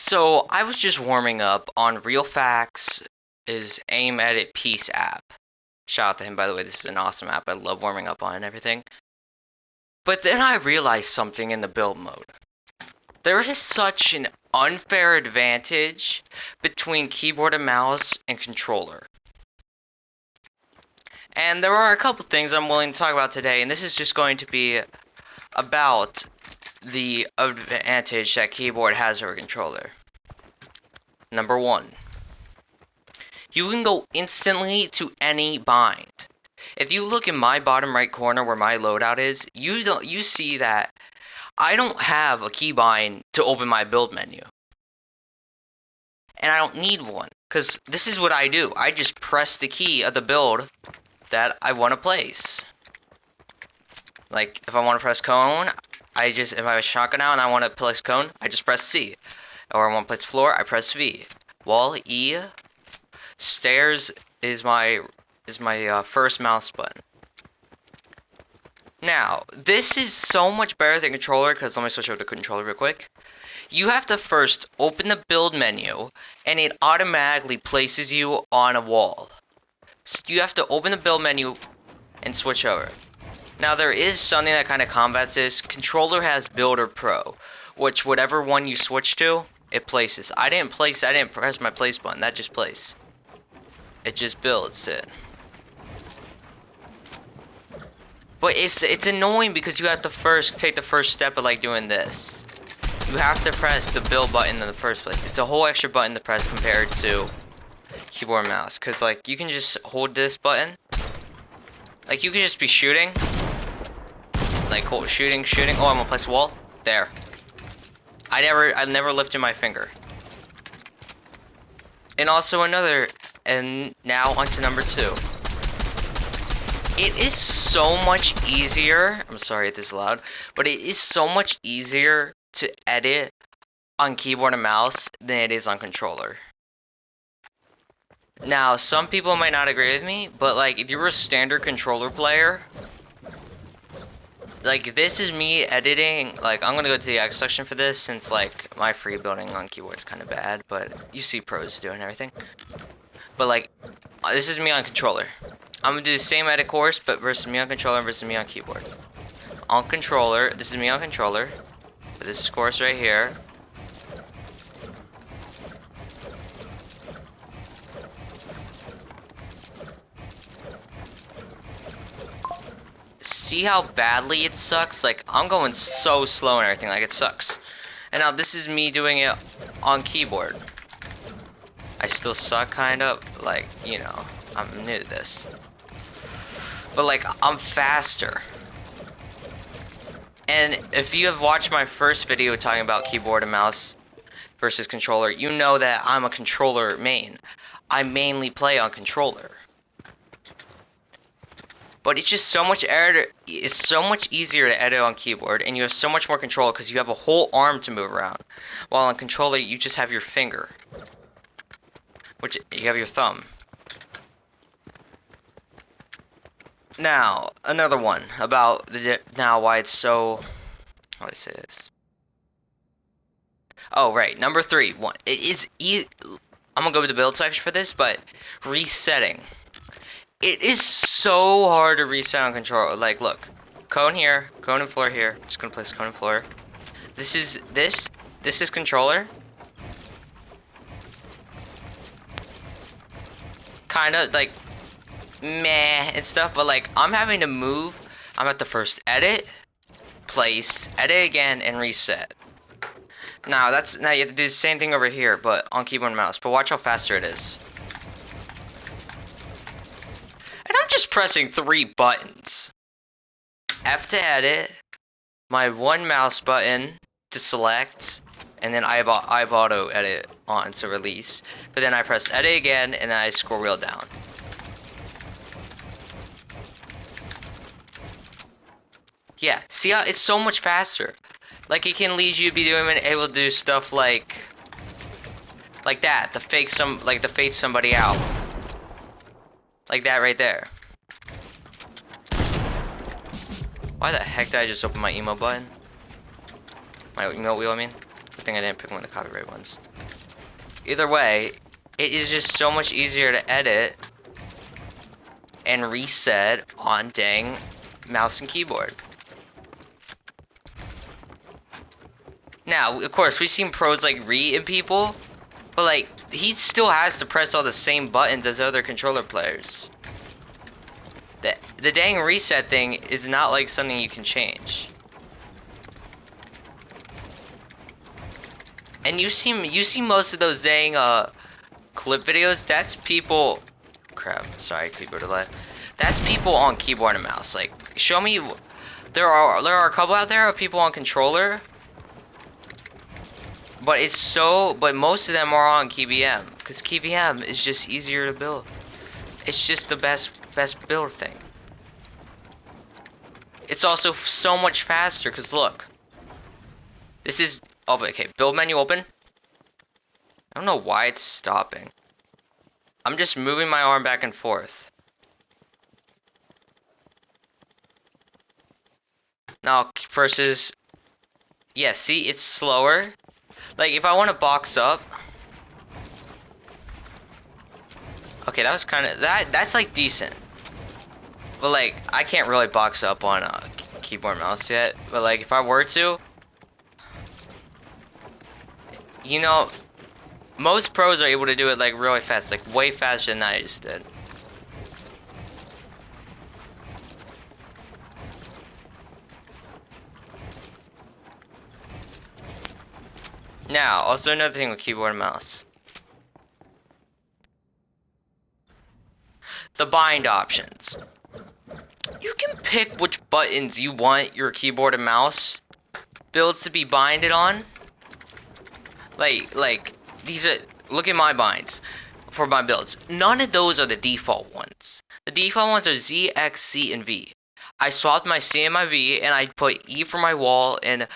So I was just warming up on Real Facts' aim edit peace app. Shout out to him, by the way. This is an awesome app. I love warming up on and everything. But then I realized something in the build mode. There is such an unfair advantage between keyboard and mouse and controller. And there are a couple things I'm willing to talk about today, and this is just going to be about the advantage that keyboard has over controller. Number one, you can go instantly to any bind. If you look in my bottom right corner where my loadout is, you see that I don't have a keybind to open my build menu. And I don't need one, because this is what I do. I just press the key of the build that I want to place. Like, if I want to press cone, if I have a shotgun out and I want to place cone, I just press C. Or I want to place floor, I press V. Wall, E. Stairs is my first mouse button. Now, this is so much better than controller, because let me switch over to controller real quick. You have to first open the build menu, and it automatically places you on a wall. So you have to open the build menu and switch over. Now, there is something that kind of combats this. Controller has Builder Pro, which whatever one you switch to, it places. I didn't press my place button, that just plays. It just builds it. But it's annoying because you have to first take the first step of like doing this. You have to press the build button in the first place. It's a whole extra button to press compared to keyboard and mouse. Cause like you can just hold this button. Like you can just be shooting. Like hold shooting. Oh, I'm gonna place a wall. There. I never lifted my finger. And also and now onto number two. It is so much easier, I'm sorry if this is loud, but it is so much easier to edit on keyboard and mouse than it is on controller. Now, some people might not agree with me, but like if you're a standard controller player, like this is me editing, like I'm gonna go to the X section for this since like my free building on keyboard's kind of bad, but you see pros doing everything. But like, this is me on controller. I'm gonna do the same edit course, but versus me on controller versus me on keyboard. On controller, this is me on controller. This is course right here. See how badly it sucks? Like, I'm going so slow and everything, like it sucks. And now this is me doing it on keyboard. I still suck kind of, like, you know, I'm new to this. But like, I'm faster. And if you have watched my first video talking about keyboard and mouse versus controller, you know that I'm a controller main. I mainly play on controller. But it's just so much easier to edit on keyboard, and you have so much more control because you have a whole arm to move around. While on controller, you just have your finger. Which, you have your thumb. Now, another one about why it's so, how do I say this? Oh, right, number three. It is I'm gonna go to the build section for this, but resetting. It is so hard to reset on controller. Like, look, cone here, cone and floor here. Just gonna place cone and floor. This is controller. Kind of like meh and stuff, but like I'm having to move. I'm at the first edit, place, edit again, and reset. Now you have to do the same thing over here, but on keyboard and mouse. But watch how faster it is. And I'm just pressing 3 buttons. F to edit, my one mouse button to select, and then I have auto edit on to release. But then I press edit again, and then I scroll wheel down. Yeah, see how it's so much faster. Like it can lead you to be able to do stuff like that, to fake somebody out. Like that right there. Why the heck did I just open my emo button? My emo wheel, I mean. thing I didn't pick one of the copyright ones. Either way, it is just so much easier to edit and reset on dang mouse and keyboard. Now, of course, we've seen pros like Ree and people, but like, he still has to press all the same buttons as other controller players. The dang reset thing is not like something you can change. And you see most of those dang clip videos, that's people, crap, sorry, keyboard delay. That's people on keyboard and mouse. Like, show me, there are a couple out there of people on controller, but most of them are on KeyBM, because KeyBM is just easier to build. It's just the best build thing. It's also so much faster, because look, this is, oh, okay, build menu open. I don't know why it's stopping. I'm just moving my arm back and forth. Now, versus, yeah, see, it's slower. Like, if I want to box up, okay, that was kind of, that's like decent. But like, I can't really box up on keyboard and mouse yet. But like, if I were to, you know, most pros are able to do it like really fast, like way faster than I just did. Now, also another thing with keyboard and mouse. The bind options. You can pick which buttons you want your keyboard and mouse builds to be binded on. Like these are, look at my binds for my builds. None of those are the default ones. The default ones are Z, X, C, and V. I swapped my C and my V, and I put E for my wall and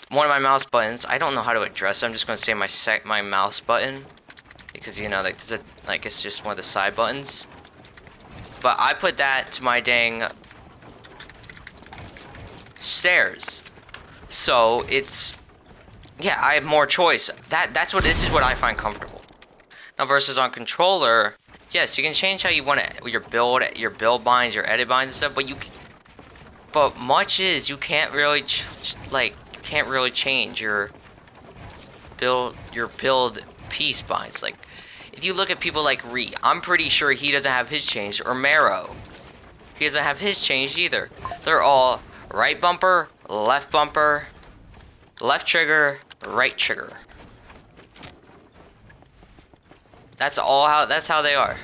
one of my mouse buttons. I don't know how to address it. I'm just gonna say my mouse button, because you know, like, it's just one of the side buttons. But I put that to my dang stairs. So it's, yeah, I have more choice. This is what I find comfortable. Now versus on controller, yes, you can change how you want it, your build binds, your edit binds and stuff, but much is you can't really change your build piece binds. Like, if you look at people like Ree, I'm pretty sure he doesn't have his changed, or Marrow. He doesn't have his changed either. They're all right bumper, left trigger, right trigger. That's how they are.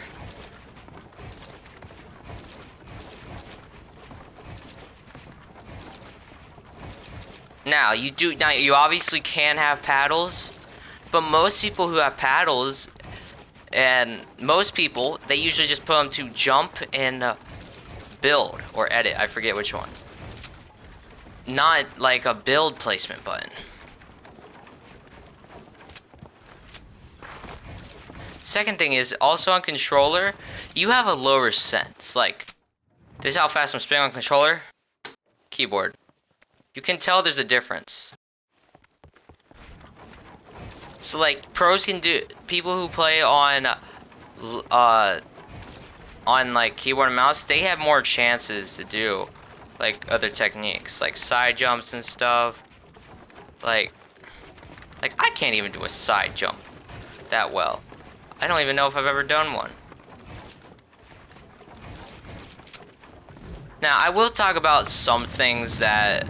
Now you obviously can have paddles, but most people who have paddles, and most people, they usually just put them to jump and build or edit. I forget which one. Not like a build placement button. Second thing is, also on controller, you have a lower sense. Like, this is how fast I'm spinning on controller. Keyboard. You can tell there's a difference. So like, pros can do, people who play on like keyboard and mouse, they have more chances to do like other techniques, like side jumps and stuff. Like I can't even do a side jump that well. I don't even know if I've ever done one. Now, I will talk about some things that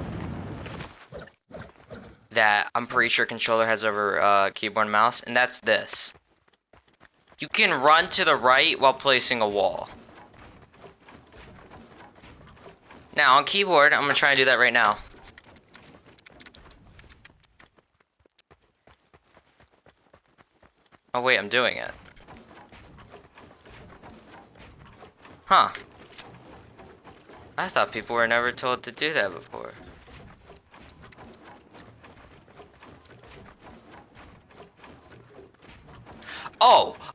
I'm pretty sure controller has over keyboard and mouse, and that's this. You can run to the right while placing a wall. Now, on keyboard, I'm going to try and do that right now. Oh wait, I'm doing it. Huh. I thought people were never told to do that before.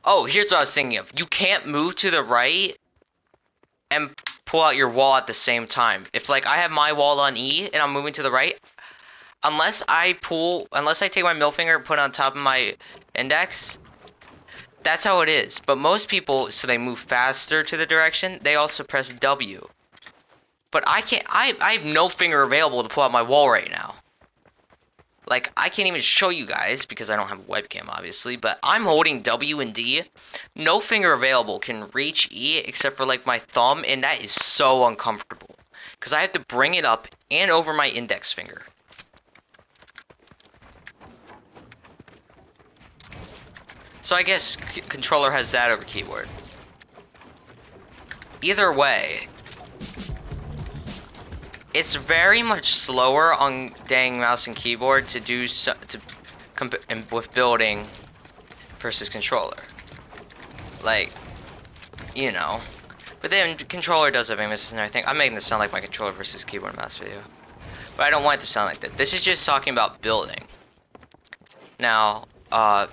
Oh, here's what I was thinking of. You can't move to the right and pull out your wall at the same time. If like I have my wall on E and I'm moving to the right, unless I take my middle finger and put it on top of my index, that's how it is. But most people, so they move faster to the direction, they also press W. But I can't, I have no finger available to pull out my wall right now. Like, I can't even show you guys because I don't have a webcam, obviously, but I'm holding W and D. No finger available can reach E except for, like, my thumb, and that is so uncomfortable. Because I have to bring it up and over my index finger. So I guess controller has that over keyboard. Either way, it's very much slower on dang mouse and keyboard to do so, with building versus controller. Like, you know. But then controller does have aimless and everything. I'm making this sound like my controller versus keyboard and mouse video. But I don't want it to sound like that. This is just talking about building. Now,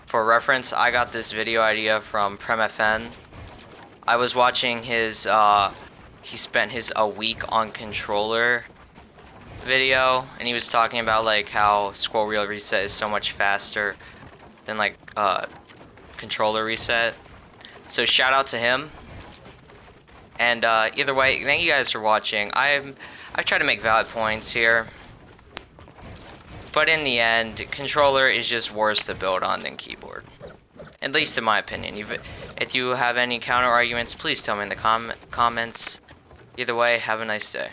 for reference, I got this video idea from PremFN. I was watching his, he spent a week on controller video, and he was talking about, like, how scroll wheel reset is so much faster than, like, controller reset. So shout out to him. And, either way, thank you guys for watching. I've tried to make valid points here. But in the end, controller is just worse to build on than keyboard. At least in my opinion. If you have any counter arguments, please tell me in the comments. Either way, have a nice day.